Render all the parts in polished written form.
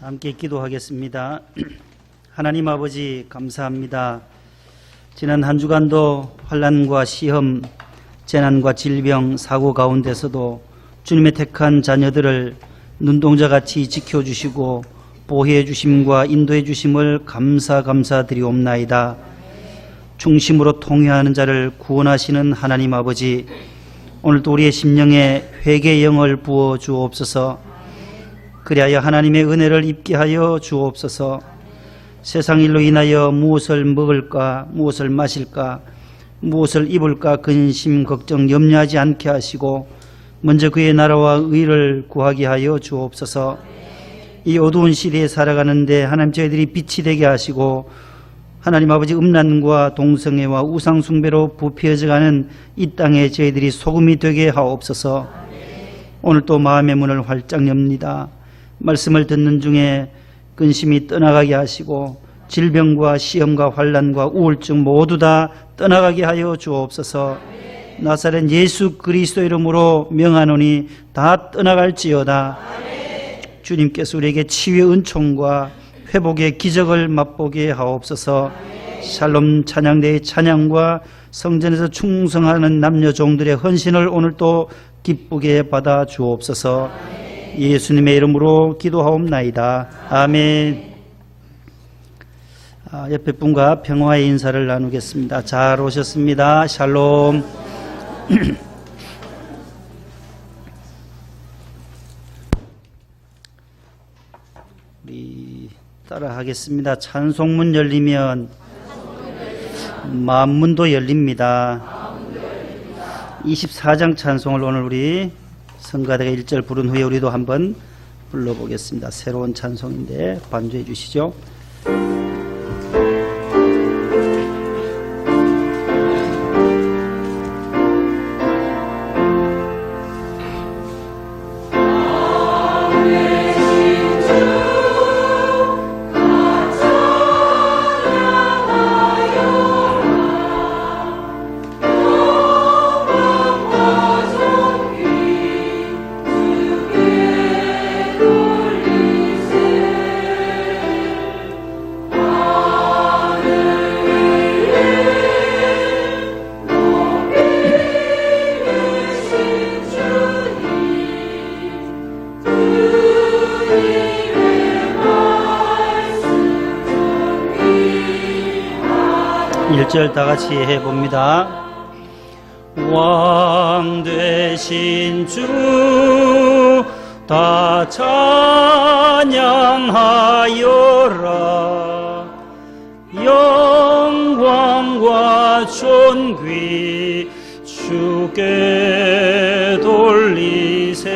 함께 기도하겠습니다. 하나님 아버지 감사합니다. 지난 한 주간도 환난과 시험, 재난과 질병, 사고 가운데서도 주님의 택한 자녀들을 눈동자같이 지켜주시고 보호해 주심과 인도해 주심을 감사드리옵나이다. 중심으로 통회하는 자를 구원하시는 하나님 아버지, 오늘도 우리의 심령에 회개의 영을 부어 주옵소서. 그리하여 하나님의 은혜를 입게 하여 주옵소서. 세상 일로 인하여 무엇을 먹을까, 무엇을 마실까, 무엇을 입을까 근심 걱정 염려하지 않게 하시고 먼저 그의 나라와 의를 구하게 하여 주옵소서. 이 어두운 시대에 살아가는데 하나님 저희들이 빛이 되게 하시고 하나님 아버지 음란과 동성애와 우상숭배로 부패해져가는 이 땅에 저희들이 소금이 되게 하옵소서. 오늘 또 마음의 문을 활짝 엽니다. 말씀을 듣는 중에 근심이 떠나가게 하시고 질병과 시험과 환난과 우울증 모두 다 떠나가게 하여 주옵소서. 나사렛 예수 그리스도 이름으로 명하노니 다 떠나갈지어다. 주님께서 우리에게 치유의 은총과 회복의 기적을 맛보게 하옵소서. 샬롬 찬양대의 찬양과 성전에서 충성하는 남녀 종들의 헌신을 오늘 또 기쁘게 받아 주옵소서. 예수님의 이름으로 기도하옵나이다. 아멘. 옆에 분과 평화의 인사를 나누겠습니다. 잘 오셨습니다. 샬롬. 우리 따라 하겠습니다. 찬송문 열리면 만문도 열립니다. 24장 찬송을 오늘 우리 성가대가 1절 부른 후에 우리도 한번 불러보겠습니다. 새로운 찬송인데 반주해 주시죠. 다 같이 해봅니다. 왕 되신 주 다 찬양하여라. 영광과 존귀 주께 돌리세.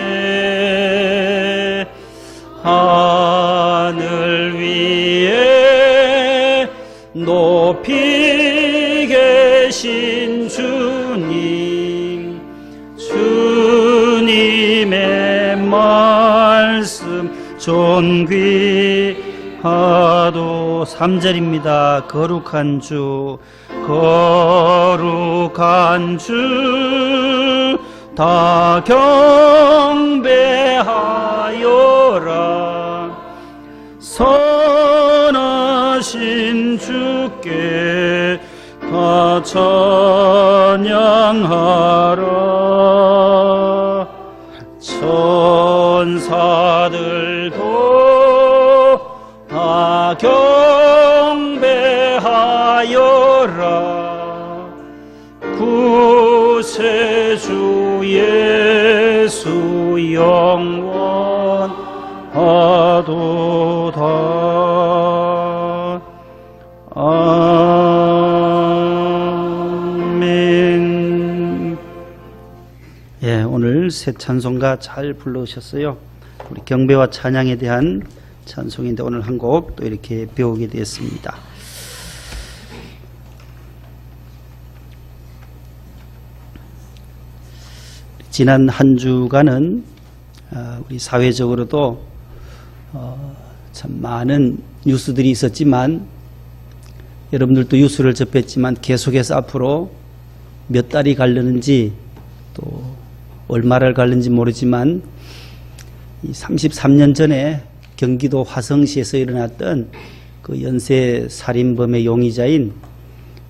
하늘 위에 높이 계신 주님, 주님의 말씀 존귀하도. 3절입니다. 거룩한 주, 거룩한 주 다 경배하여라. 선하신 주께 다 찬양하라. 천사들도 다 경배하여라. 구세주 예수 영원하도다. 아멘. 예, 오늘 새 찬송가 잘 불러오셨어요. 우리 경배와 찬양에 대한 찬송인데 오늘 한 곡 또 이렇게 배우게 되었습니다. 지난 한 주간은 우리 사회적으로도 참 많은 뉴스들이 있었지만 여러분들도 뉴스를 접했지만 계속해서 앞으로 몇 달이 가려는지 또 얼마를 갈는지 모르지만 이 33년 전에 경기도 화성시에서 일어났던 그 연쇄 살인범의 용의자인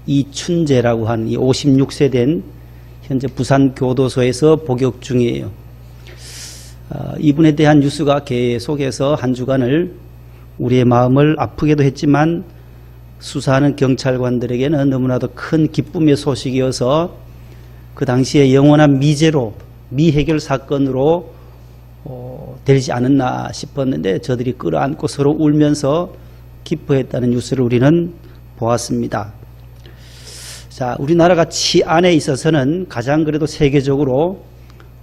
이춘재라고 한 이 56세 된 현재 부산 교도소에서 복역 중이에요. 이분에 대한 뉴스가 계속해서 한 주간을 우리의 마음을 아프게도 했지만 수사하는 경찰관들에게는 너무나도 큰 기쁨의 소식이어서 그 당시에 영원한 미제로 미해결 사건으로 되지 않았나 싶었는데 저들이 끌어안고 서로 울면서 기뻐했다는 뉴스를 우리는 보았습니다. 자, 우리나라가 치안에 있어서는 가장 그래도 세계적으로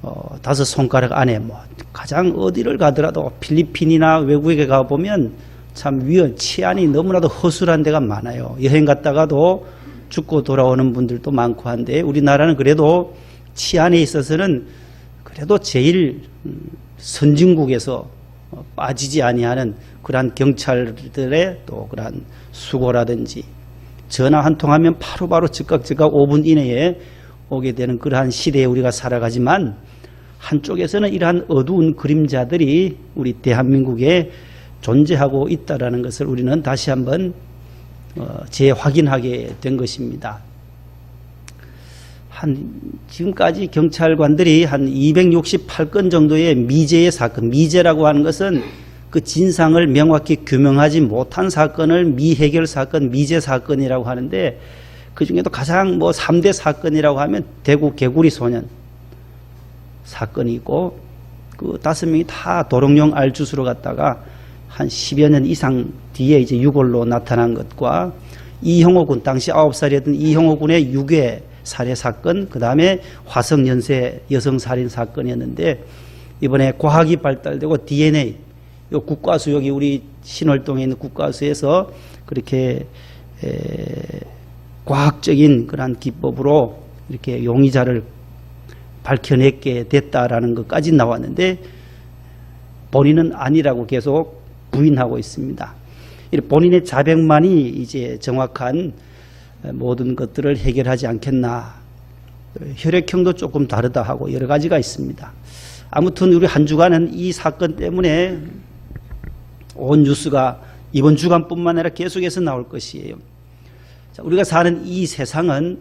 5손가락 안에 뭐 가장 어디를 가더라도 필리핀이나 외국에 가보면 참 치안이 너무나도 허술한 데가 많아요. 여행 갔다가도 죽고 돌아오는 분들도 많고 한데 우리나라는 그래도 치안에 있어서는 그래도 제일 선진국에서 빠지지 아니하는 그러한 경찰들의 또 그러한 수고라든지 전화 한 통 하면 바로바로 즉각 5분 이내에 오게 되는 그러한 시대에 우리가 살아가지만 한쪽에서는 이러한 어두운 그림자들이 우리 대한민국에 존재하고 있다는 것을 우리는 다시 한번 재확인하게 된 것입니다. 지금까지 경찰관들이 한 268건 정도의 미제의 사건, 미제라고 하는 것은 그 진상을 명확히 규명하지 못한 사건을 미해결 사건, 미제 사건이라고 하는데 그 중에도 가장 3대 사건이라고 하면 대구 개구리 소년 사건이 있고 그 5명이 다 도롱뇽 알주수로 갔다가 한 10여 년 이상 뒤에 이제 유골로 나타난 것과 이형호 군, 당시 9살이었던 이형호 군의 유괴 살해 사건, 그 다음에 화성 연쇄 여성 살인 사건이었는데 이번에 과학이 발달되고 DNA, 요 국과수 여기 우리 신월동에 있는 국과수에서 그렇게 과학적인 그런 기법으로 이렇게 용의자를 밝혀내게 됐다라는 것까지 나왔는데 본인은 아니라고 계속 부인하고 있습니다. 본인의 자백만이 이제 정확한 모든 것들을 해결하지 않겠나. 혈액형도 조금 다르다 하고 여러 가지가 있습니다. 아무튼 우리 한 주간은 이 사건 때문에 온 뉴스가 이번 주간뿐만 아니라 계속해서 나올 것이에요. 자, 우리가 사는 이 세상은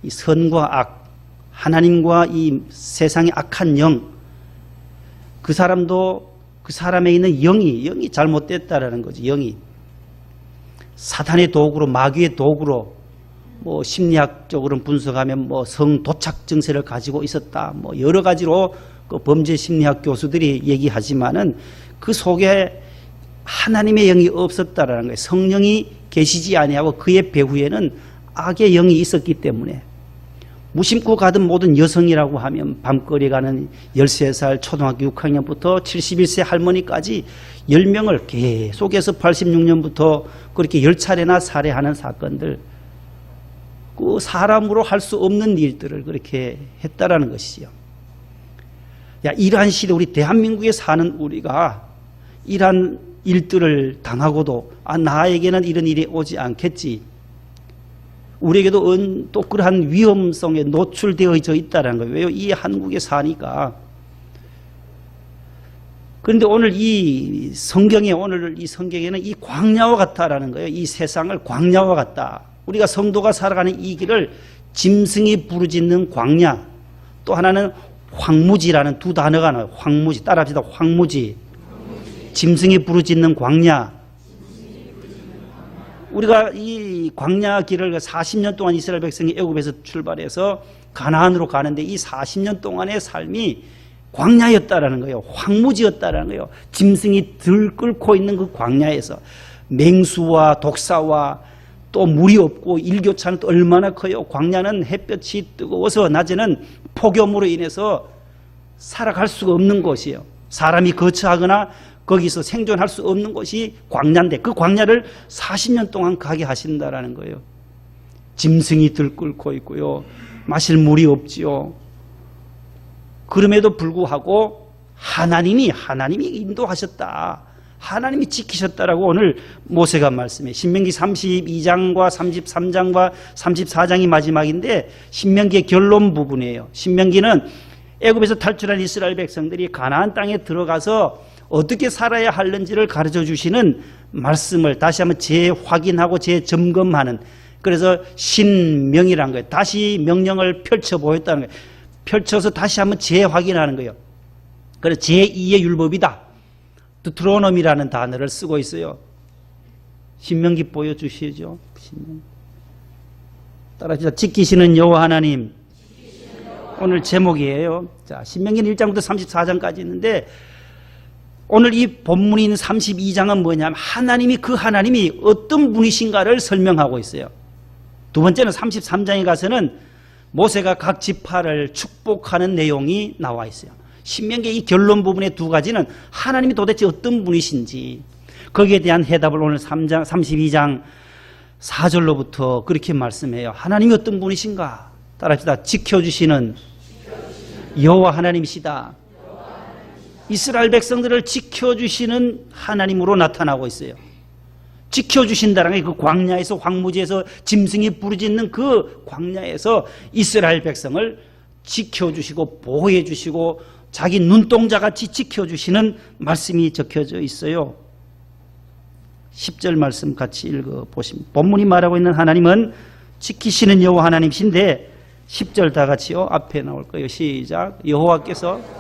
이 선과 악, 하나님과 이 세상의 악한 영, 그 사람도 그 사람에 있는 영이 잘못됐다라는 거지. 영이 사탄의 도구로, 마귀의 도구로 심리학적으로는 분석하면 성도착 증세를 가지고 있었다. 여러 가지로 그 범죄 심리학 교수들이 얘기하지만은 그 속에 하나님의 영이 없었다라는 거예요. 성령이 계시지 아니하고 그의 배후에는 악의 영이 있었기 때문에 무심코 가던 모든 여성이라고 하면 밤거리 가는 13살 초등학교 6학년부터 71세 할머니까지 10명을 계속해서 86년부터 그렇게 10차례나 살해하는 사건들, 그 사람으로 할 수 없는 일들을 그렇게 했다라는 것이죠. 이러한 시대, 우리 대한민국에 사는 우리가 이러한 일들을 당하고도 나에게는 이런 일이 오지 않겠지. 우리에게도 또 그러한 위험성에 노출되어져 있다는 거예요. 왜요? 이 한국에 사니까. 그런데 오늘 이 성경에는 이 광야와 같다라는 거예요. 이 세상을 광야와 같다. 우리가 성도가 살아가는 이 길을 짐승이 부르짖는 광야, 또 하나는 황무지라는 두 단어가 나와요. 황무지, 따라합시다. 황무지. 짐승이 부르짖는 광야. 우리가 이 광야 길을 40년 동안 이스라엘 백성이 애굽에서 출발해서 가나안으로 가는데 이 40년 동안의 삶이 광야였다라는 거예요. 황무지였다라는 거예요. 짐승이 들끓고 있는 그 광야에서 맹수와 독사와 또 물이 없고 일교차는 또 얼마나 커요. 광야는 햇볕이 뜨거워서 낮에는 폭염으로 인해서 살아갈 수가 없는 곳이에요. 사람이 거처하거나 거기서 생존할 수 없는 곳이 광야인데 그 광야를 40년 동안 가게 하신다라는 거예요. 짐승이 들끓고 있고요. 마실 물이 없지요. 그럼에도 불구하고 하나님이 인도하셨다. 하나님이 지키셨다라고 오늘 모세가 말씀해. 신명기 32장과 33장과 34장이 마지막인데 신명기의 결론 부분이에요. 신명기는 애굽에서 탈출한 이스라엘 백성들이 가나안 땅에 들어가서 어떻게 살아야 하는지를 가르쳐 주시는 말씀을 다시 한번 재확인하고 재점검하는, 그래서 신명이라는 거예요. 다시 명령을 펼쳐 보였다는 거예요. 펼쳐서 다시 한번 재확인하는 거예요. 그래서 제2의 율법이다. 드트로놈이라는 단어를 쓰고 있어요. 신명기 보여주시죠. 따라합시다. 지키시는 여호와 하나님. 오늘 제목이에요. 자, 신명기는 1장부터 34장까지 있는데 오늘 이 본문인 32장은 뭐냐면 하나님이, 그 하나님이 어떤 분이신가를 설명하고 있어요. 두 번째는 33장에 가서는 모세가 각 지파를 축복하는 내용이 나와 있어요. 신명기의 이 결론 부분의 두 가지는 하나님이 도대체 어떤 분이신지, 거기에 대한 해답을 오늘 32장 4절로부터 그렇게 말씀해요. 하나님이 어떤 분이신가? 따라합시다. 지켜주시는 여호와 하나님이시다. 이스라엘 백성들을 지켜주시는 하나님으로 나타나고 있어요. 지켜주신다는 게 그 광야에서, 황무지에서 짐승이 부르짖는 그 광야에서 이스라엘 백성을 지켜주시고 보호해 주시고 자기 눈동자같이 지켜주시는 말씀이 적혀져 있어요. 10절 말씀 같이 읽어보시면, 본문이 말하고 있는 하나님은 지키시는 여호와 하나님이신데 10절 다 같이요. 앞에 나올 거예요. 시작. 여호와께서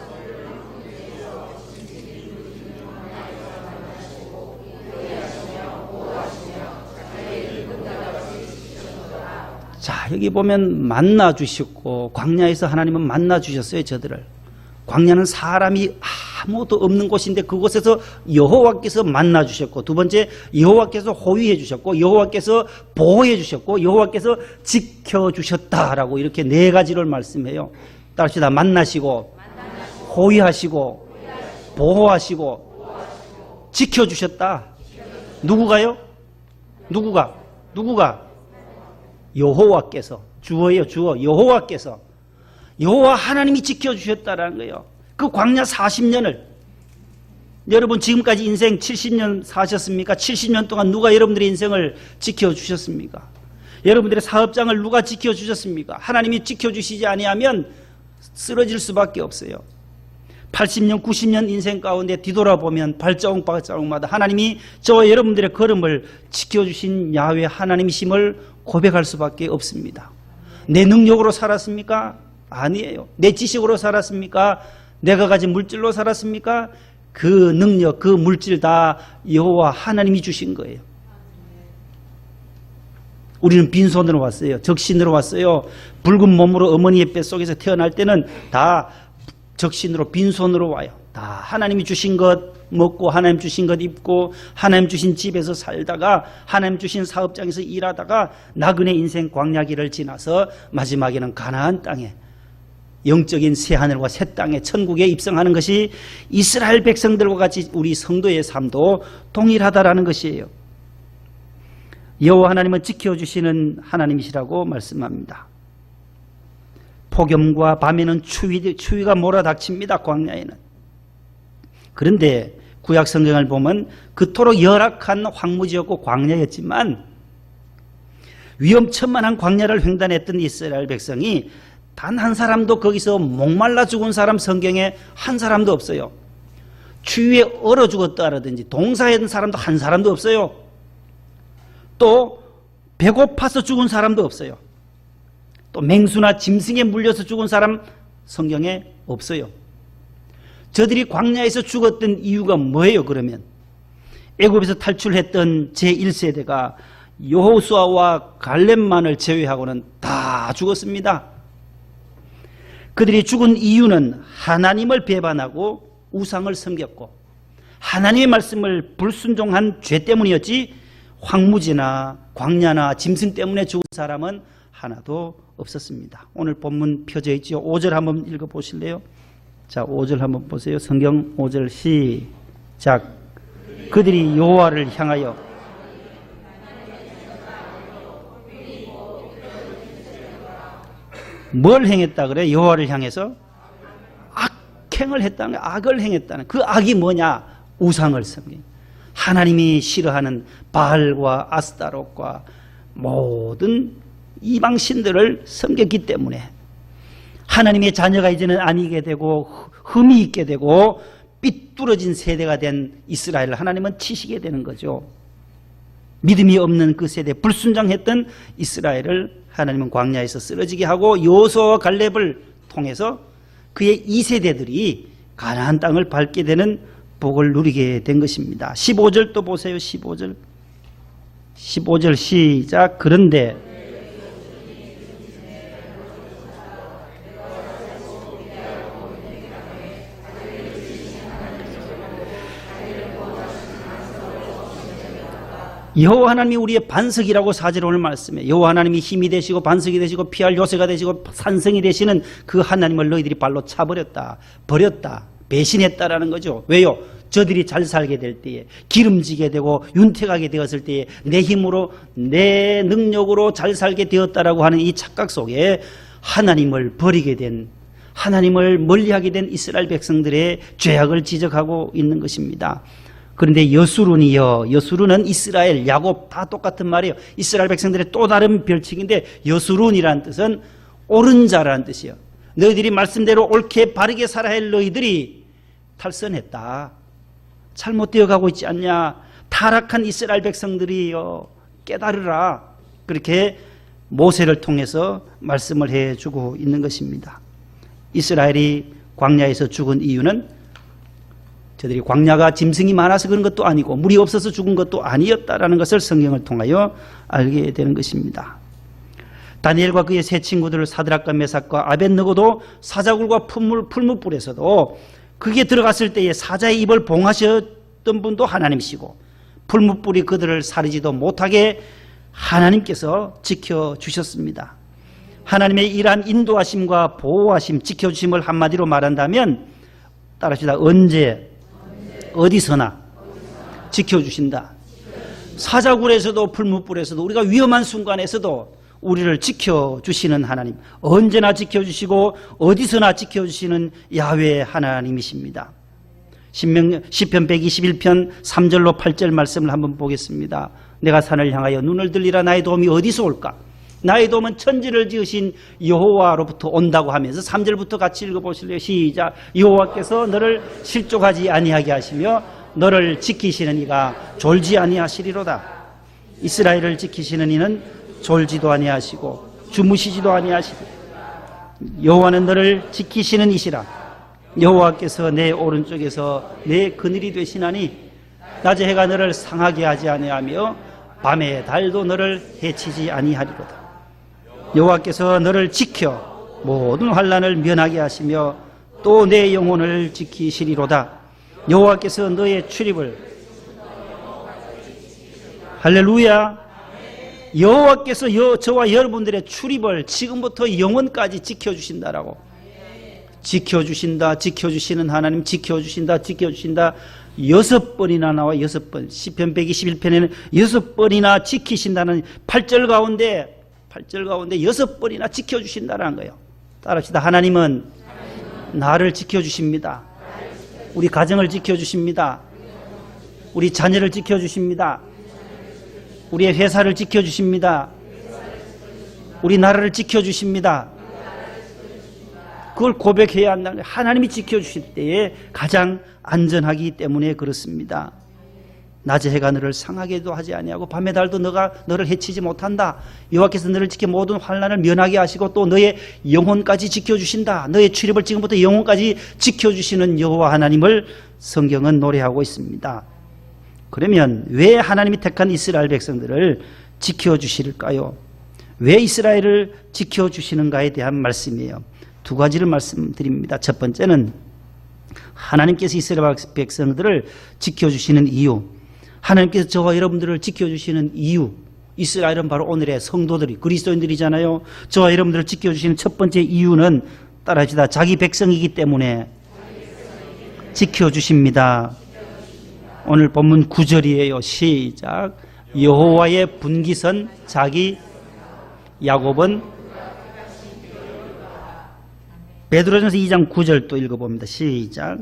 자, 여기 보면 만나 주셨고, 광야에서 하나님은 만나 주셨어요. 저들을. 광야는 사람이 아무도 없는 곳인데 그곳에서 여호와께서 만나 주셨고, 두 번째 여호와께서 호위해 주셨고, 여호와께서 보호해 주셨고, 여호와께서 지켜 주셨다라고 이렇게 네 가지를 말씀해요. 따라합시다. 만나시고, 호위하시고, 보호하시고, 지켜 주셨다. 누구가요? 누구가? 여호와께서. 주어예요. 주어. 여호와께서. 여호와 하나님이 지켜주셨다라는 거예요. 그 광야 40년을, 여러분 지금까지 인생 70년 사셨습니까? 70년 동안 누가 여러분들의 인생을 지켜주셨습니까? 여러분들의 사업장을 누가 지켜주셨습니까? 하나님이 지켜주시지 아니하면 쓰러질 수밖에 없어요. 80년 90년 인생 가운데 뒤돌아보면 발자국마다 하나님이 저와 여러분들의 걸음을 지켜주신 야훼 하나님이심을 고백할 수밖에 없습니다. 내 능력으로 살았습니까? 아니에요. 내 지식으로 살았습니까? 내가 가진 물질로 살았습니까? 그 능력, 그 물질 다 여호와 하나님이 주신 거예요. 우리는 빈손으로 왔어요. 적신으로 왔어요. 붉은 몸으로 어머니의 뱃속에서 태어날 때는 다 적신으로, 빈손으로 와요. 다 하나님이 주신 것 먹고, 하나님 주신 것 입고, 하나님 주신 집에서 살다가, 하나님 주신 사업장에서 일하다가 나그네 인생 광야기를 지나서 마지막에는 가나안 땅에, 영적인 새 하늘과 새 땅에, 천국에 입성하는 것이 이스라엘 백성들과 같이 우리 성도의 삶도 동일하다라는 것이에요. 여호와 하나님은 지켜주시는 하나님이시라고 말씀합니다. 폭염과 밤에는 추위가 몰아닥칩니다. 광야에는. 그런데 구약 성경을 보면 그토록 열악한 황무지였고 광야였지만 위험천만한 광야를 횡단했던 이스라엘 백성이 단 한 사람도, 거기서 목말라 죽은 사람 성경에 한 사람도 없어요. 추위에 얼어 죽었다라든지 동사했던 사람도 한 사람도 없어요. 또 배고파서 죽은 사람도 없어요. 또 맹수나 짐승에 물려서 죽은 사람 성경에 없어요. 저들이 광야에서 죽었던 이유가 뭐예요? 그러면 애굽에서 탈출했던 제1세대가 여호수아와 갈렙만을 제외하고는 다 죽었습니다. 그들이 죽은 이유는 하나님을 배반하고 우상을 섬겼고 하나님의 말씀을 불순종한 죄 때문이었지, 황무지나 광야나 짐승 때문에 죽은 사람은 하나도 없었습니다. 오늘 본문 펴져 있죠. 5절 한번 읽어보실래요? 자, 5절 한번 보세요. 성경 5절 시작. 그들이 여호와를 향하여 뭘 행했다 그래? 여호와를 향해서 악행을 했다는 거야. 악을 행했다는. 그 악이 뭐냐? 우상을 섬긴. 하나님이 싫어하는 바알과 아스타롯과 모든 이방 신들을 섬겼기 때문에 하나님의 자녀가 이제는 아니게 되고 흠이 있게 되고 삐뚤어진 세대가 된 이스라엘을 하나님은 치시게 되는 거죠. 믿음이 없는 그 세대, 불순종했던 이스라엘을 하나님은 광야에서 쓰러지게 하고 여호수아와 갈렙을 통해서 그의 2세대들이 가나안 땅을 밟게 되는 복을 누리게 된 것입니다. 15절 또 보세요. 15절 시작. 그런데 여호와 하나님이 우리의 반석이라고 4절 오늘 말씀에 여호와 하나님이 힘이 되시고 반석이 되시고 피할 요새가 되시고 산성이 되시는 그 하나님을 너희들이 발로 차버렸다, 버렸다, 배신했다라는 거죠. 왜요? 저들이 잘 살게 될 때에, 기름지게 되고 윤택하게 되었을 때에 내 힘으로 내 능력으로 잘 살게 되었다라고 하는 이 착각 속에 하나님을 버리게 된, 하나님을 멀리하게 된 이스라엘 백성들의 죄악을 지적하고 있는 것입니다. 그런데 여수룬이요, 여수룬은 이스라엘, 야곱 다 똑같은 말이에요. 이스라엘 백성들의 또 다른 별칭인데 여수룬이라는 뜻은 옳은 자라는 뜻이에요. 너희들이 말씀대로 옳게 바르게 살아야 할 너희들이 탈선했다, 잘못되어 가고 있지 않냐, 타락한 이스라엘 백성들이요 깨달으라, 그렇게 모세를 통해서 말씀을 해주고 있는 것입니다. 이스라엘이 광야에서 죽은 이유는 저들이 광야가 짐승이 많아서 그런 것도 아니고 물이 없어서 죽은 것도 아니었다라는 것을 성경을 통하여 알게 되는 것입니다. 다니엘과 그의 세 친구들 사드락과 메삭과 아벳느고도 사자굴과 풀무불에서도 그게 들어갔을 때에 사자의 입을 봉하셨던 분도 하나님이시고 풀무불이 그들을 사르지도 못하게 하나님께서 지켜주셨습니다. 하나님의 이러한 인도하심과 보호하심, 지켜주심을 한마디로 말한다면 따라합시다. 언제 어디서나 지켜주신다. 사자굴에서도 풀무불에서도 우리가 위험한 순간에서도 우리를 지켜주시는 하나님, 언제나 지켜주시고 어디서나 지켜주시는 야훼 하나님이십니다. 시편 121편 3절로 8절 말씀을 한번 보겠습니다. 내가 산을 향하여 눈을 들리라. 나의 도움이 어디서 올까? 나의 도움은 천지를 지으신 여호와로부터 온다고 하면서 3절부터 같이 읽어보실래요? 시작. 여호와께서 너를 실족하지 아니하게 하시며 너를 지키시는 이가 졸지 아니하시리로다. 이스라엘을 지키시는 이는 졸지도 아니하시고 주무시지도 아니하시리. 여호와는 너를 지키시는 이시라. 여호와께서 내 오른쪽에서 내 그늘이 되시나니 낮에 해가 너를 상하게 하지 아니하며 밤에 달도 너를 해치지 아니하리로다. 여호와께서 너를 지켜 모든 환난을 면하게 하시며 또 내 영혼을 지키시리로다. 여호와께서 너의 출입을, 할렐루야, 여호와께서 저와 여러분들의 출입을 지금부터 영원까지 지켜주신다라고. 지켜주신다, 지켜주시는 하나님, 지켜주신다, 지켜주신다. 6번이나 나와. 6번. 시편 121편에는 6번이나 지키신다는 8절 가운데 6번이나 지켜주신다는 거예요. 따라합시다. 하나님은 나를 지켜주십니다. 우리 가정을 지켜주십니다. 우리 자녀를 지켜주십니다. 우리의 회사를 지켜주십니다. 우리 나라를 지켜주십니다. 그걸 고백해야 한다는 거예요. 하나님이 지켜주실 때에 가장 안전하기 때문에 그렇습니다. 낮에 해가 너를 상하게도 하지 아니하고 밤에 달도 너를 해치지 못한다. 여호와께서 너를 지켜 모든 환난을 면하게 하시고 또 너의 영혼까지 지켜주신다. 너의 출입을 지금부터 영혼까지 지켜주시는 여호와 하나님을 성경은 노래하고 있습니다. 그러면 왜 하나님이 택한 이스라엘 백성들을 지켜주실까요? 왜 이스라엘을 지켜주시는가에 대한 말씀이에요. 두 가지를 말씀드립니다. 첫 번째는 하나님께서 이스라엘 백성들을 지켜주시는 이유, 하나님께서 저와 여러분들을 지켜주시는 이유, 이스라엘은 바로 오늘의 성도들이, 그리스도인들이잖아요. 저와 여러분들을 지켜주시는 첫 번째 이유는 따라합시다. 자기 백성이기 때문에 지켜주십니다. 오늘 본문 9절이에요. 시작. 여호와의 분기선 자기 야곱은, 베드로전서 2장 9절 또 읽어봅니다. 시작.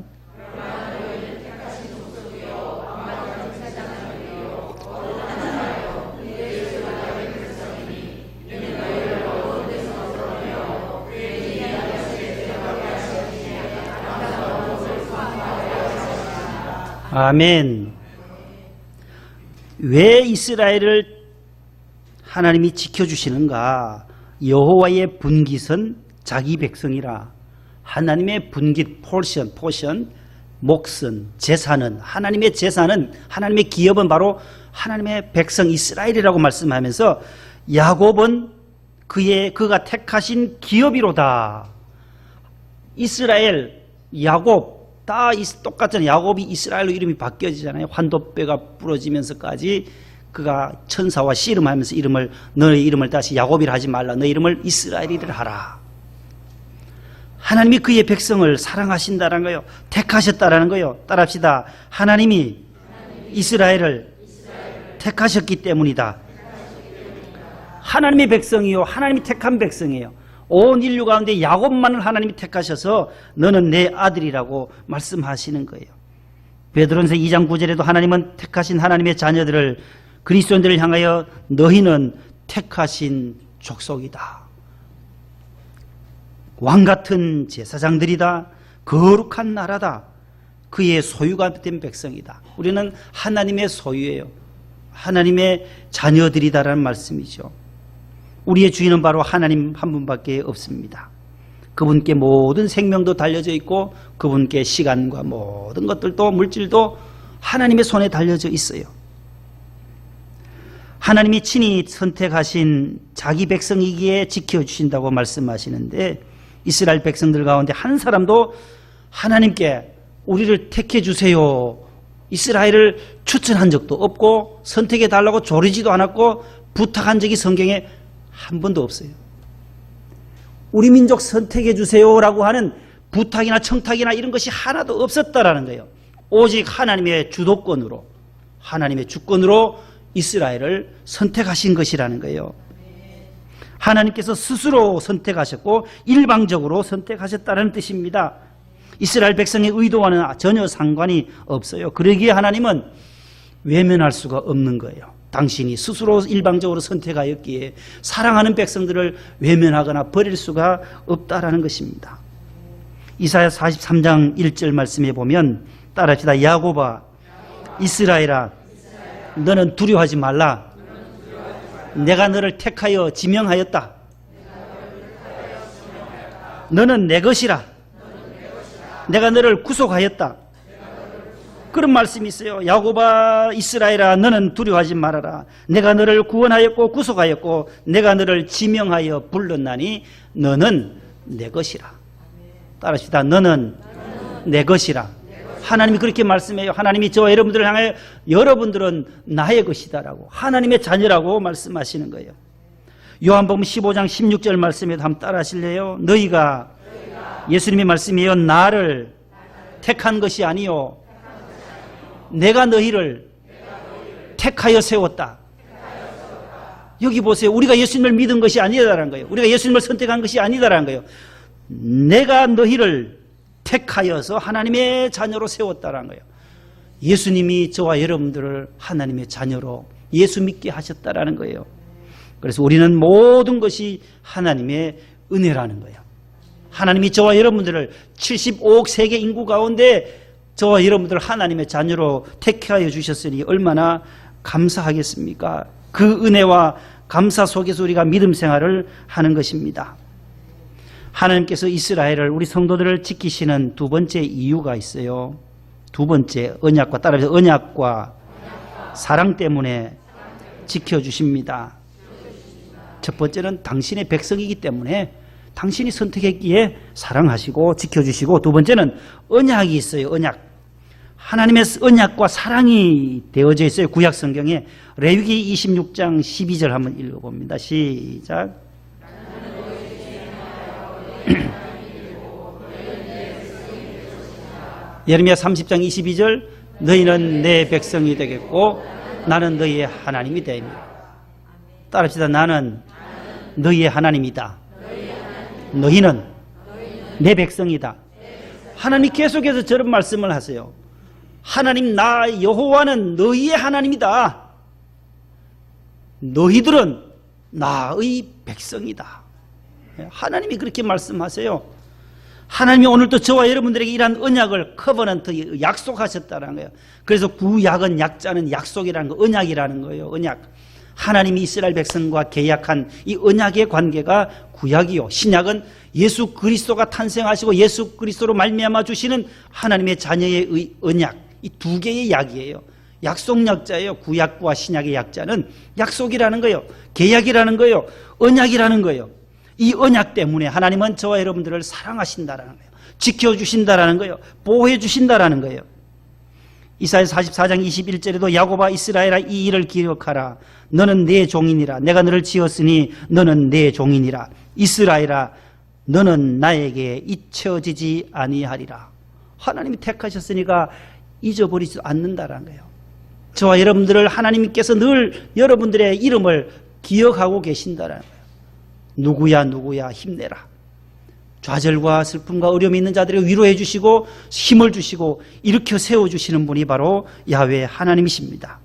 아멘. 왜 이스라엘을 하나님이 지켜주시는가? 여호와의 분깃은 자기 백성이라. 하나님의 분깃, 포션, 몫은, 재산은, 하나님의 재산은, 하나님의 기업은 바로 하나님의 백성 이스라엘이라고 말씀하면서 야곱은 그가 택하신 기업이로다. 이스라엘, 야곱 다 똑같은 야곱이 이스라엘로 이름이 바뀌어지잖아요. 환도뼈가 부러지면서까지 그가 천사와 씨름하면서 너의 이름을 다시 야곱이라 하지 말라. 너의 이름을 이스라엘이라 하라. 하나님이 그의 백성을 사랑하신다는 거예요. 택하셨다라는 거예요. 따라합시다. 하나님이 이스라엘을 택하셨기 때문이다. 하나님의 백성이요, 하나님이 택한 백성이에요. 온 인류 가운데 야곱만을 하나님이 택하셔서 너는 내 아들이라고 말씀하시는 거예요. 베드로전서 2장 9절에도 하나님은 택하신 하나님의 자녀들을, 그리스도인들을 향하여 너희는 택하신 족속이다. 왕같은 제사장들이다. 거룩한 나라다. 그의 소유가 된 백성이다. 우리는 하나님의 소유예요. 하나님의 자녀들이다라는 말씀이죠. 우리의 주인은 바로 하나님 한 분밖에 없습니다. 그분께 모든 생명도 달려져 있고 그분께 시간과 모든 것들도, 물질도 하나님의 손에 달려져 있어요. 하나님이 친히 선택하신 자기 백성이기에 지켜주신다고 말씀하시는데, 이스라엘 백성들 가운데 한 사람도 하나님께 우리를 택해 주세요, 이스라엘을 추천한 적도 없고 선택해 달라고 조르지도 않았고 부탁한 적이 성경에 한 번도 없어요. 우리 민족 선택해 주세요라고 하는 부탁이나 청탁이나 이런 것이 하나도 없었다라는 거예요. 오직 하나님의 주도권으로, 하나님의 주권으로 이스라엘을 선택하신 것이라는 거예요. 하나님께서 스스로 선택하셨고 일방적으로 선택하셨다는 뜻입니다. 이스라엘 백성의 의도와는 전혀 상관이 없어요. 그러기에 하나님은 외면할 수가 없는 거예요. 당신이 스스로 일방적으로 선택하였기에 사랑하는 백성들을 외면하거나 버릴 수가 없다라는 것입니다. 이사야 43장 1절 말씀에 보면, 따라합시다. 야곱아, 이스라엘아, 너는 두려워하지 말라. 내가 너를 택하여 지명하였다. 너는 내 것이라. 내가 너를 구속하였다. 그런 말씀이 있어요. 야곱아, 이스라엘아, 너는 두려워하지 말아라. 내가 너를 구원하였고 구속하였고 내가 너를 지명하여 불렀나니 너는 내 것이라. 따라합시다. 너는 내 것이라. 하나님이 그렇게 말씀해요. 하나님이 저와 여러분들을 향해 여러분들은 나의 것이다라고, 하나님의 자녀라고 말씀하시는 거예요. 요한복음 15장 16절 말씀에도 한번 따라 하실래요? 너희가, 예수님의 말씀이에요, 나를 택한 것이 아니요 내가 너희를 택하여 세웠다. 여기 보세요. 우리가 예수님을 믿은 것이 아니다라는 거예요. 우리가 예수님을 선택한 것이 아니다라는 거예요. 내가 너희를 택하여서 하나님의 자녀로 세웠다라는 거예요. 예수님이 저와 여러분들을 하나님의 자녀로 예수 믿게 하셨다라는 거예요. 그래서 우리는 모든 것이 하나님의 은혜라는 거예요. 하나님이 저와 여러분들을 75억 세계 인구 가운데 저와 여러분들을 하나님의 자녀로 택하여 주셨으니 얼마나 감사하겠습니까? 그 은혜와 감사 속에서 우리가 믿음 생활을 하는 것입니다. 하나님께서 이스라엘을, 우리 성도들을 지키시는 두 번째 이유가 있어요. 두 번째, 언약과, 따라서 언약과 사랑 때문에 지켜주십니다. 첫 번째는 당신의 백성이기 때문에 당신이 선택했기에 사랑하시고 지켜주시고, 두 번째는 언약이 있어요. 언약. 하나님의 언약과 사랑이 되어져 있어요. 구약 성경에 레위기 26장 12절 한번 읽어봅니다. 시작. 예레미야 30장 22절, 너희는 내 백성이 되겠고 나는 너희의 하나님이 되리라. 따라합시다. 나는 너희의 하나님이다. 너희는 내 백성이다. 하나님이 계속해서 저런 말씀을 하세요. 하나님, 나 여호와는 너희의 하나님이다. 너희들은 나의 백성이다. 하나님이 그렇게 말씀하세요. 하나님이 오늘도 저와 여러분들에게 이러한 언약을 커버넌트 약속하셨다는 거예요. 그래서 구약은 약자는 약속이라는 거, 언약이라는 거예요. 언약. 하나님이 이스라엘 백성과 계약한 이 언약의 관계가 구약이요. 신약은 예수 그리스도가 탄생하시고 예수 그리스도로 말미암아 주시는 하나님의 자녀의 언약. 이 두 개의 약이에요. 약속 약자예요. 구약과 신약의 약자는 약속이라는 거예요. 계약이라는 거예요. 언약이라는 거예요. 이 언약 때문에 하나님은 저와 여러분들을 사랑하신다라는 거예요. 지켜주신다라는 거예요. 보호해 주신다라는 거예요. 이사야 44장 21절에도 야곱아 이스라엘아 이 일을 기억하라. 너는 내 종이니라. 내가 너를 지었으니 너는 내 종이니라. 이스라엘아 너는 나에게 잊혀지지 아니하리라. 하나님이 택하셨으니까 잊어버리지 않는다라는 거예요. 저와 여러분들을 하나님께서 늘 여러분들의 이름을 기억하고 계신다라는 거예요. 누구야 누구야 힘내라. 좌절과 슬픔과 어려움이 있는 자들에게 위로해 주시고 힘을 주시고 일으켜 세워주시는 분이 바로 야훼 하나님이십니다.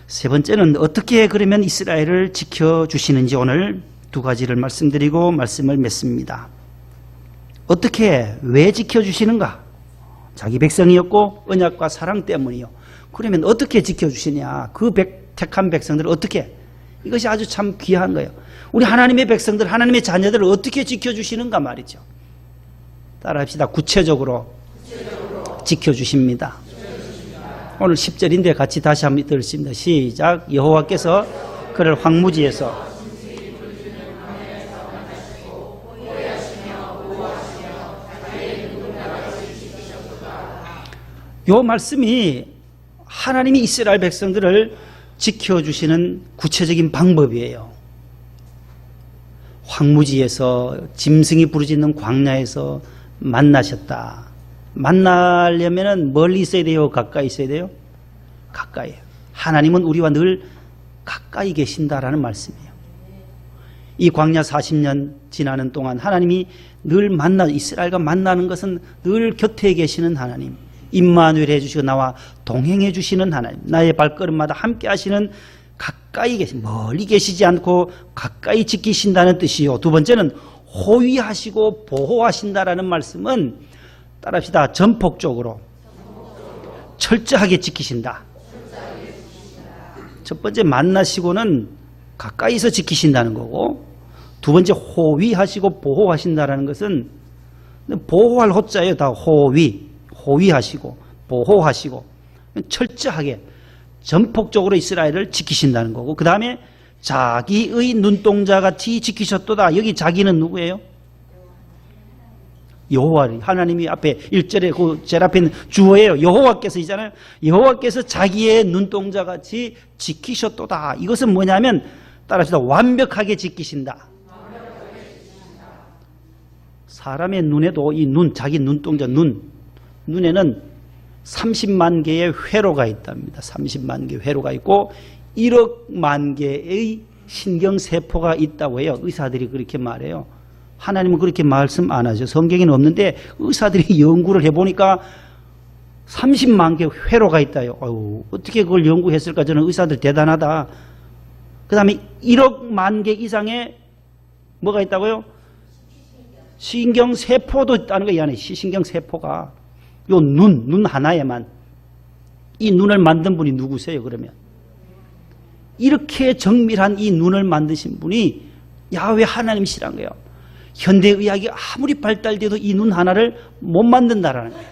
세 번째는 어떻게 그러면 이스라엘을 지켜주시는지 오늘 두 가지를 말씀드리고 말씀을 맺습니다. 어떻게 왜 지켜주시는가? 자기 백성이었고 언약과 사랑 때문이요. 그러면 어떻게 지켜주시냐? 그 택한 백성들을 어떻게? 이것이 아주 참 귀한 거예요. 우리 하나님의 백성들, 하나님의 자녀들을 어떻게 지켜주시는가 말이죠. 따라합시다. 구체적으로 지켜주십니다. 오늘 10절인데 같이 다시 한번 들으십니다. 시작. 여호와께서 그를 황무지에서 요 말씀이 하나님이 이스라엘 백성들을 지켜주시는 구체적인 방법이에요. 황무지에서 짐승이 부르짖는 광야에서 만나셨다. 만나려면 멀리 있어야 돼요? 가까이 있어야 돼요? 가까이. 하나님은 우리와 늘 가까이 계신다라는 말씀이에요. 이 광야 40년 지나는 동안 하나님이 늘 이스라엘과 만나는 것은 늘 곁에 계시는 하나님. 임마누엘 해주시고 나와 동행해 주시는 하나님. 나의 발걸음마다 함께 하시는 가까이 계신, 멀리 계시지 않고 가까이 지키신다는 뜻이요. 두 번째는 호위하시고 보호하신다라는 말씀은 따라합시다. 전폭적으로 철저하게 지키신다. 첫 번째 만나시고는 가까이서 지키신다는 거고, 두 번째 호위하시고 보호하신다라는 것은 보호할 호자예요. 다 호위하시고 보호하시고 철저하게 전폭적으로 이스라엘을 지키신다는 거고, 그 다음에 자기의 눈동자같이 지키셨도다. 여기 자기는 누구예요? 여호와. 하나님이 앞에 1절에 그 제일 앞에 있는 주어예요. 여호와께서이잖아요. 여호와께서 자기의 눈동자같이 지키셨도다. 이것은 뭐냐면 따라합시다. 완벽하게 지키신다. 사람의 눈에도 이 눈, 자기 눈동자 눈에는 30만 개의 회로가 있답니다. 30만 개의 회로가 있고 1억만 개의 신경세포가 있다고 해요. 의사들이 그렇게 말해요. 하나님은 그렇게 말씀 안 하죠. 성경에는 없는데 의사들이 연구를 해보니까 30만 개의 회로가 있다요. 아유, 어떻게 그걸 연구했을까? 저는 의사들 대단하다. 그 다음에 1억만 개 이상의 뭐가 있다고요? 신경세포도 있다는 거예요. 이 안에 신경세포가. 요 눈 하나에만. 이 눈을 만든 분이 누구세요, 그러면? 이렇게 정밀한 이 눈을 만드신 분이 야훼 하나님이시란 거예요. 현대의학이 아무리 발달돼도 이 눈 하나를 못 만든다라는 거예요.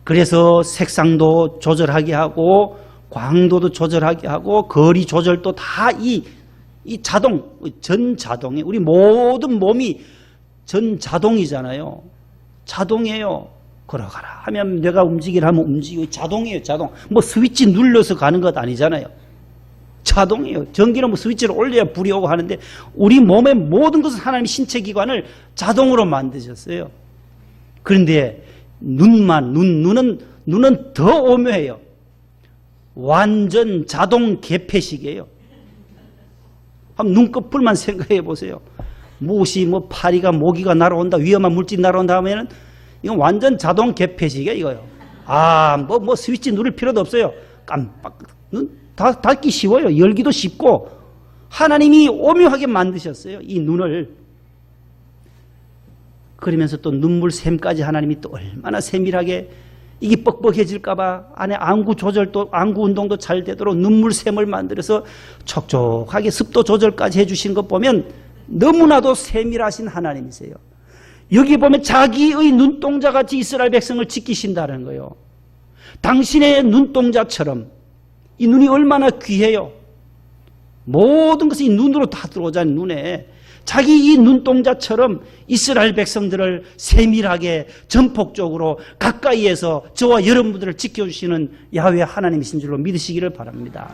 그래서 색상도 조절하게 하고 광도도 조절하게 하고 거리 조절도 다 이 전자동에 우리 모든 몸이 전자동이잖아요. 자동이에요. 걸어가라 하면 뇌가 움직이라 하면 움직이고 자동이에요. 자동. 뭐 스위치 눌러서 가는 것 아니잖아요. 자동이에요. 전기는 뭐 스위치를 올려야 불이 오고 하는데 우리 몸의 모든 것을 하나님 신체 기관을 자동으로 만드셨어요. 그런데 눈은 더 오묘해요. 완전 자동 개폐식이에요. 한번 눈꺼풀만 생각해 보세요. 무엇이 파리가 모기가 날아온다, 위험한 물질 날아온다 하면은 이건 완전 자동 개폐식이에요, 이거요. 스위치 누를 필요도 없어요. 깜빡 눈 닫기 쉬워요. 열기도 쉽고 하나님이 오묘하게 만드셨어요. 이 눈을. 그러면서 또 눈물샘까지 하나님이 또 얼마나 세밀하게 이게 뻑뻑해질까 봐 안에 안구 조절도 안구 운동도 잘 되도록 눈물샘을 만들어서 촉촉하게 습도 조절까지 해주신 것 보면 너무나도 세밀하신 하나님이세요. 여기 보면 자기의 눈동자같이 이스라엘 백성을 지키신다는 거예요. 당신의 눈동자처럼 이 눈이 얼마나 귀해요. 모든 것이 눈으로 다 들어오잖아요. 눈에. 자기 이 눈동자처럼 이스라엘 백성들을 세밀하게 전폭적으로 가까이에서 저와 여러분들을 지켜주시는 야훼 하나님이신 줄로 믿으시기를 바랍니다.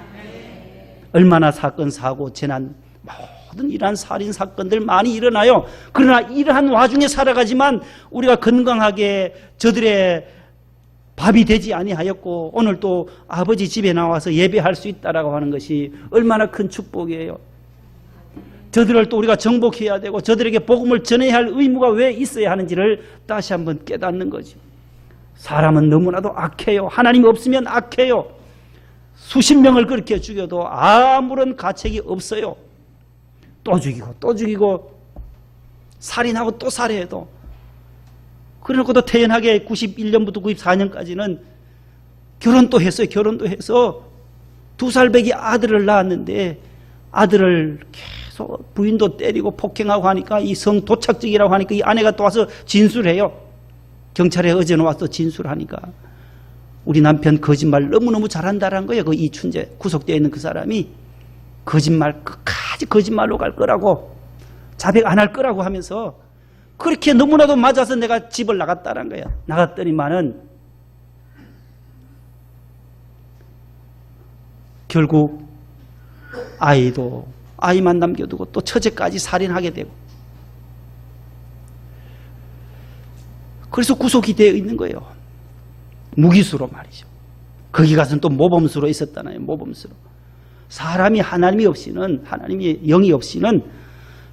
얼마나 사건, 사고, 재난, 모든 이러한 살인 사건들 많이 일어나요. 그러나 이러한 와중에 살아가지만 우리가 건강하게 저들의 밥이 되지 아니하였고 오늘 또 아버지 집에 나와서 예배할 수 있다라고 하는 것이 얼마나 큰 축복이에요. 저들을 또 우리가 정복해야 되고 저들에게 복음을 전해야 할 의무가 왜 있어야 하는지를 다시 한번 깨닫는 거죠. 사람은 너무나도 악해요. 하나님이 없으면 악해요. 수십 명을 그렇게 죽여도 아무런 가책이 없어요. 또 죽이고 또 죽이고 살인하고 또 살해해도 그래놓고도 태연하게 91년부터 94년까지는 결혼도 했어요. 결혼도 해서 2살배기 아들을 낳았는데 아들을 계속 부인도 때리고 폭행하고 하니까 이 성도착증이라고 하니까 이 아내가 또 와서 진술해요. 경찰에 어제는 와서 진술하니까 우리 남편 거짓말 너무너무 잘한다는 거예요. 그 이춘재 구속되어 있는 그 사람이 거짓말 끝까지 거짓말로 갈 거라고 자백 안 할 거라고 하면서 그렇게 너무나도 맞아서 내가 집을 나갔다는 거야. 나갔더니만은 결국 아이만 남겨두고 또 처제까지 살인하게 되고 그래서 구속이 되어 있는 거예요. 무기수로 말이죠. 거기 가서는 또 모범수로 있었다나요. 모범수로. 사람이 하나님이 없이는 하나님의 영이 없이는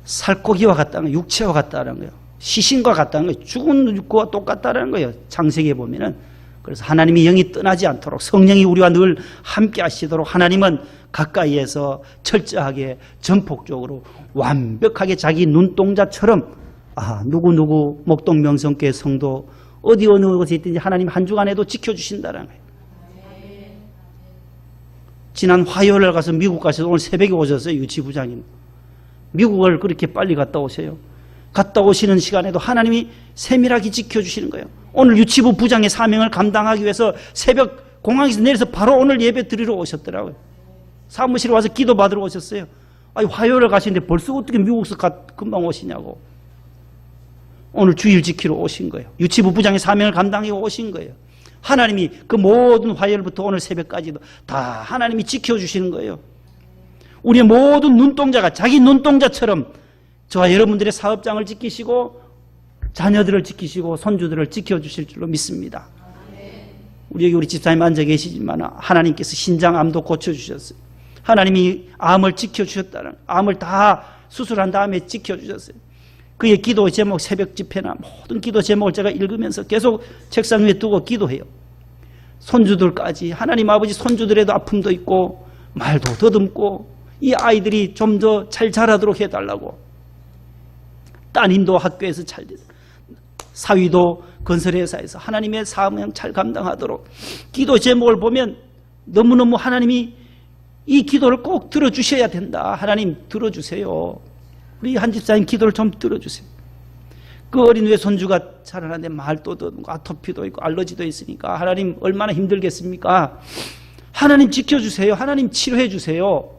살코기와 같다는 거예요. 육체와 같다는 거예요. 시신과 같다는 거예요. 죽은 육과 똑같다는 거예요. 창세기에 보면은. 그래서 하나님이 영이 떠나지 않도록 성령이 우리와 늘 함께 하시도록 하나님은 가까이에서 철저하게 전폭적으로 완벽하게 자기 눈동자처럼 누구누구 목동명성교회 성도 어디 어느 곳에 있든지 하나님 한 주간에도 지켜주신다는 거예요. 지난 화요일에 가서 미국 가셔서 오늘 새벽에 오셨어요. 유치부장님. 미국을 그렇게 빨리 갔다 오세요. 갔다 오시는 시간에도 하나님이 세밀하게 지켜주시는 거예요. 오늘 유치부 부장의 사명을 감당하기 위해서 새벽 공항에서 내려서 바로 오늘 예배 드리러 오셨더라고요. 사무실에 와서 기도 받으러 오셨어요. 화요일에 가시는데 벌써 어떻게 미국에서 금방 오시냐고. 오늘 주일 지키러 오신 거예요. 유치부 부장의 사명을 감당해 오신 거예요. 하나님이 그 모든 화요일부터 오늘 새벽까지도 다 하나님이 지켜주시는 거예요. 우리의 모든 눈동자가 자기 눈동자처럼 저와 여러분들의 사업장을 지키시고 자녀들을 지키시고 손주들을 지켜주실 줄로 믿습니다. 우리 여기 우리 집사님 앉아 계시지만 하나님께서 신장암도 고쳐주셨어요. 하나님이 암을 지켜주셨다는, 암을 다 수술한 다음에 지켜주셨어요. 그의 기도 제목, 새벽 집회나 모든 기도 제목을 제가 읽으면서 계속 책상 위에 두고 기도해요. 손주들까지, 하나님 아버지 손주들에도 아픔도 있고 말도 더듬고 이 아이들이 좀 더 잘 자라도록 해달라고, 따님도 학교에서 잘 되도록, 사위도 건설회사에서 하나님의 사명 잘 감당하도록, 기도 제목을 보면 너무너무 하나님이 이 기도를 꼭 들어주셔야 된다. 하나님 들어주세요. 우리 한 집사님 기도를 좀 들어주세요. 그 어린 외손주가 자라는데 말도 더듬고 아토피도 있고 알러지도 있으니까 하나님 얼마나 힘들겠습니까? 하나님 지켜주세요. 하나님 치료해 주세요.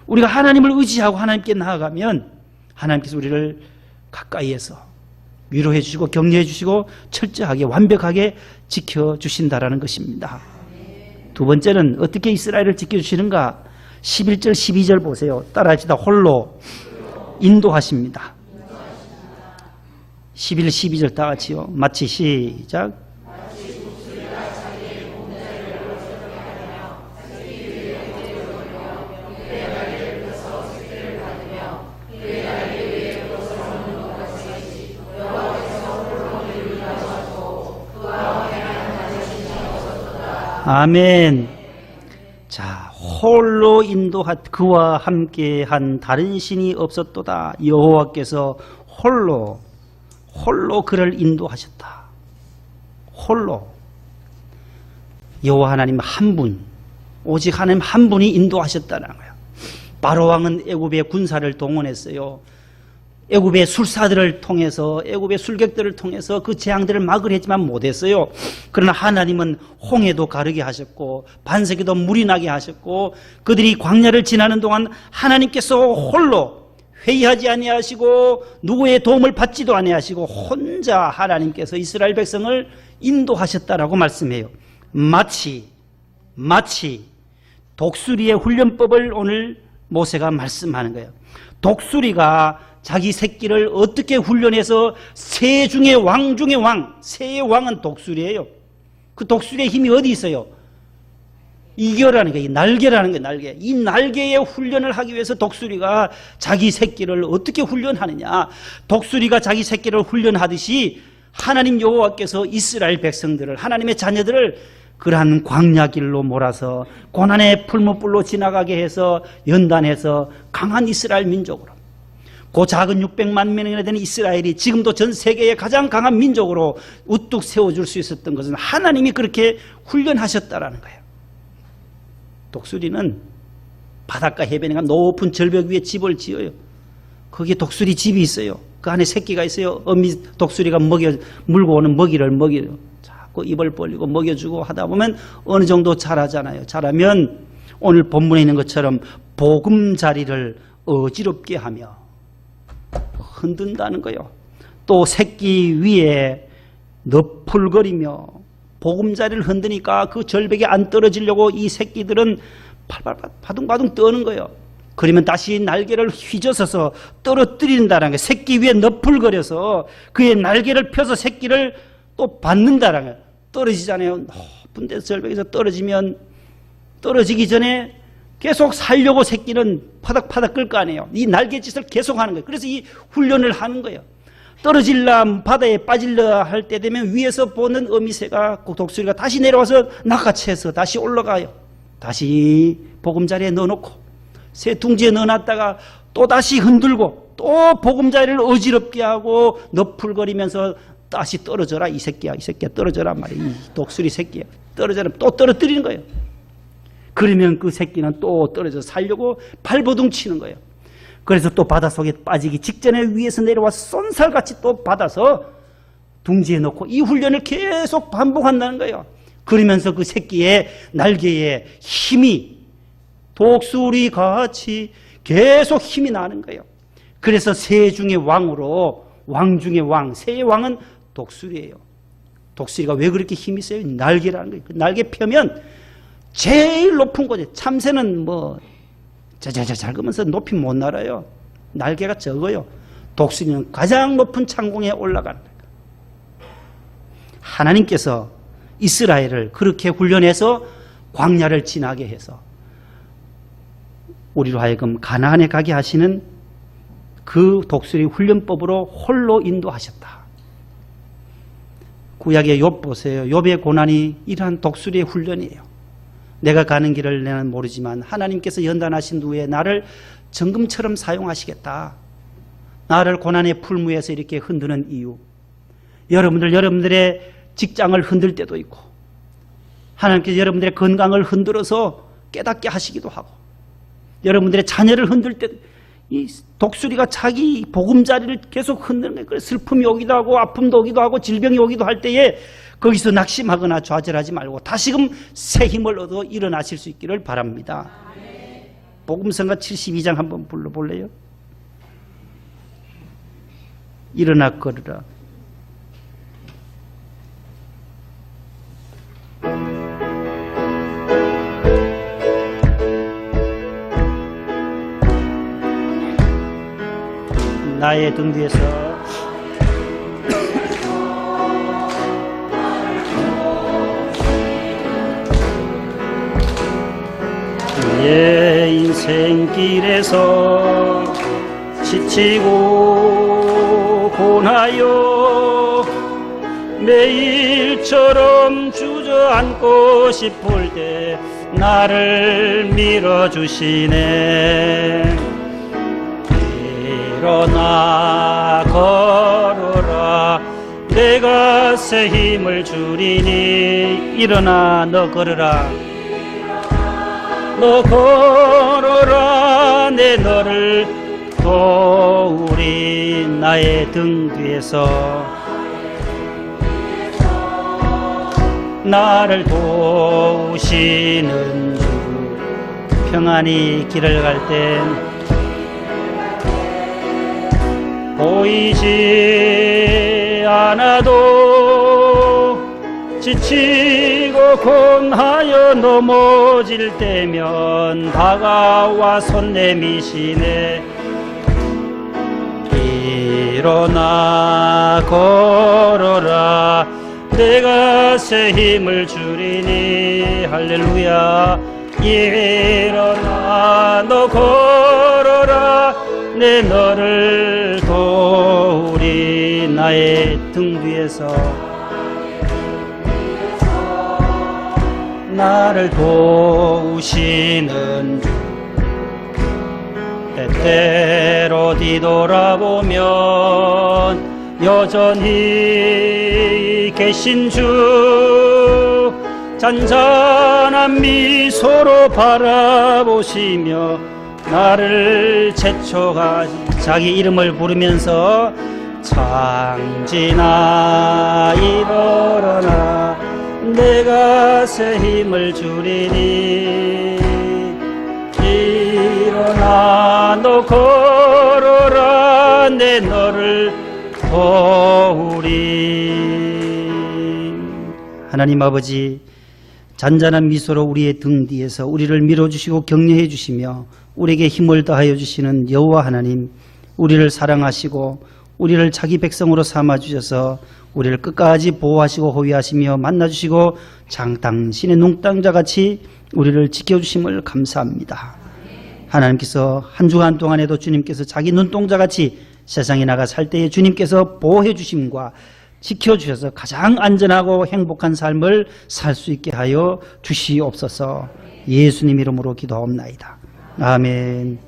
우리가 하나님을 의지하고 하나님께 나아가면 하나님께서 우리를 가까이에서 위로해 주시고 격려해 주시고 철저하게 완벽하게 지켜주신다라는 것입니다. 두 번째는 어떻게 이스라엘을 지켜주시는가? 11절 12절 보세요. 따라합시다. 홀로 인도하십니다. 11, 12절 다 같이요. 마치 시작. 아멘. 자, 홀로 그와 함께한 다른 신이 없었도다. 여호와께서 홀로 그를 인도하셨다. 홀로. 여호와 하나님 한 분, 오직 하나님 한 분이 인도하셨다는 거예요. 바로 왕은 애굽의 군사를 동원했어요. 애굽의 술사들을 통해서, 애굽의 술객들을 통해서 그 재앙들을 막으려 했지만 못했어요. 그러나 하나님은 홍해도 가르게 하셨고 반석에도 물이 나게 하셨고, 그들이 광야를 지나는 동안 하나님께서 홀로 회의하지 아니하시고 누구의 도움을 받지도 아니하시고 혼자 하나님께서 이스라엘 백성을 인도하셨다라고 말씀해요. 마치 독수리의 훈련법을 오늘 모세가 말씀하는 거예요. 독수리가 자기 새끼를 어떻게 훈련해서 새 중의 왕 중의 왕, 새의 왕은 독수리예요. 그 독수리의 힘이 어디 있어요? 이겨라는 거예요. 날개라는 거예요. 날개. 이 날개의 훈련을 하기 위해서 독수리가 자기 새끼를 어떻게 훈련하느냐. 독수리가 자기 새끼를 훈련하듯이 하나님 여호와께서 이스라엘 백성들을, 하나님의 자녀들을 그러한 광야길로 몰아서 고난의 풀무불로 지나가게 해서 연단해서 강한 이스라엘 민족으로, 그 작은 600만 명이나 되는 이스라엘이 지금도 전 세계의 가장 강한 민족으로 우뚝 세워줄 수 있었던 것은 하나님이 그렇게 훈련하셨다라는 거예요. 독수리는 바닷가 해변에 가면 높은 절벽 위에 집을 지어요. 거기에 독수리 집이 있어요. 그 안에 새끼가 있어요. 어미 독수리가 물고 오는 먹이를 먹여요. 자꾸 입을 벌리고 먹여주고 하다 보면 어느 정도 자라잖아요. 자라면 오늘 본문에 있는 것처럼 보금자리를 어지럽게 하며 흔든다는 거예요. 또 새끼 위에 너풀거리며 보금자리를 흔드니까 그 절벽에 안 떨어지려고 이 새끼들은 바둥바둥 떠는 거예요. 그러면 다시 날개를 휘저어서 떨어뜨린다는 거예요. 새끼 위에 너풀거려서 그의 날개를 펴서 새끼를 또 받는다는 거예요. 떨어지잖아요. 높은 데서 절벽에서 떨어지면 떨어지기 전에 계속 살려고 새끼는 파닥파닥 끌 거 아니에요. 이 날갯짓을 계속 하는 거예요. 그래서 이 훈련을 하는 거예요. 떨어질라, 바다에 빠질라 할 때 되면 위에서 보는 어미새가, 독수리가 다시 내려와서 낚아채서 다시 올라가요. 다시 보금자리에 넣어놓고 새 둥지에 넣어놨다가 또 다시 흔들고 또 보금자리를 어지럽게 하고 너풀거리면서 다시 떨어져라 이 새끼야, 이 새끼야 떨어져라 말이야. 이 독수리 새끼야 떨어져라. 또 떨어뜨리는 거예요. 그러면 그 새끼는 또 떨어져서 살려고 발버둥 치는 거예요. 그래서 또 바닷속에 빠지기 직전에 위에서 내려와서 쏜살같이 또 받아서 둥지에 넣고 이 훈련을 계속 반복한다는 거예요. 그러면서 그 새끼의 날개에 힘이 독수리같이 계속 힘이 나는 거예요. 그래서 새 중의 왕으로, 왕 중의 왕, 새의 왕은 독수리예요. 독수리가 왜 그렇게 힘이 세요? 날개라는 거예요. 그 날개 펴면 제일 높은 곳에, 참새는 뭐 자자자 그러면서 높이 못 날아요. 날개가 적어요. 독수리는 가장 높은 창공에 올라가는 거예요. 하나님께서 이스라엘을 그렇게 훈련해서 광야를 지나게 해서 우리로 하여금 가나안에 가게 하시는 그 독수리 훈련법으로 홀로 인도하셨다. 구약의 욥 보세요. 욥의 고난이 이러한 독수리의 훈련이에요. 내가 가는 길을 내는 모르지만 하나님께서 연단하신 후에 나를 정금처럼 사용하시겠다. 나를 고난의 풀무에서 이렇게 흔드는 이유. 여러분들의 직장을 흔들 때도 있고, 하나님께서 여러분들의 건강을 흔들어서 깨닫게 하시기도 하고, 여러분들의 자녀를 흔들 때 이 독수리가 자기 보금자리를 계속 흔드는 거예요. 슬픔이 오기도 하고 아픔도 오기도 하고 질병이 오기도 할 때에 거기서 낙심하거나 좌절하지 말고 다시금 새 힘을 얻어 일어나실 수 있기를 바랍니다. 복음성가 72장 한번 불러볼래요? 일어나 걸으라. 나의 등 뒤에서 내 인생길에서 지치고 고나요 매일처럼 주저앉고 싶을 때 나를 밀어주시네. 일어나 걸어라 새 힘을 주리니 일어나 너 걸어라 너 걸어라 내 너를 도우리 나의 등 뒤에서 나를 도우시는 주 평안히 길을 갈 땐 보이지 않아도 지치고 곤하여 넘어질 때면 다가와 손 내미시네 일어나 걸어라 내가 새 힘을 주리니 할렐루야 일어나 너 걸어라 내 너를 도우리 나의 등 뒤에서 나를 도우시는 주 때때로 뒤돌아보면 여전히 계신 주 잔잔한 미소로 바라보시며 나를 재촉하시 자기 이름을 부르면서 창진아 일어나 내가 새 힘을 주리니 일어나 너 걸어라 내 너를 도우리 하나님 아버지 잔잔한 미소로 우리의 등 뒤에서 우리를 밀어주시고 격려해 주시며 우리에게 힘을 더하여 주시는 여호와 하나님 우리를 사랑하시고 우리를 자기 백성으로 삼아주셔서 우리를 끝까지 보호하시고 호위하시며 만나주시고 당신의 농땅자같이 우리를 지켜주심을 감사합니다. 하나님께서 한 주간 동안에도 주님께서 자기 눈동자같이 세상에 나가 살 때에 주님께서 보호해 주심과 지켜주셔서 가장 안전하고 행복한 삶을 살 수 있게 하여 주시옵소서. 예수님 이름으로 기도하옵나이다. 아멘.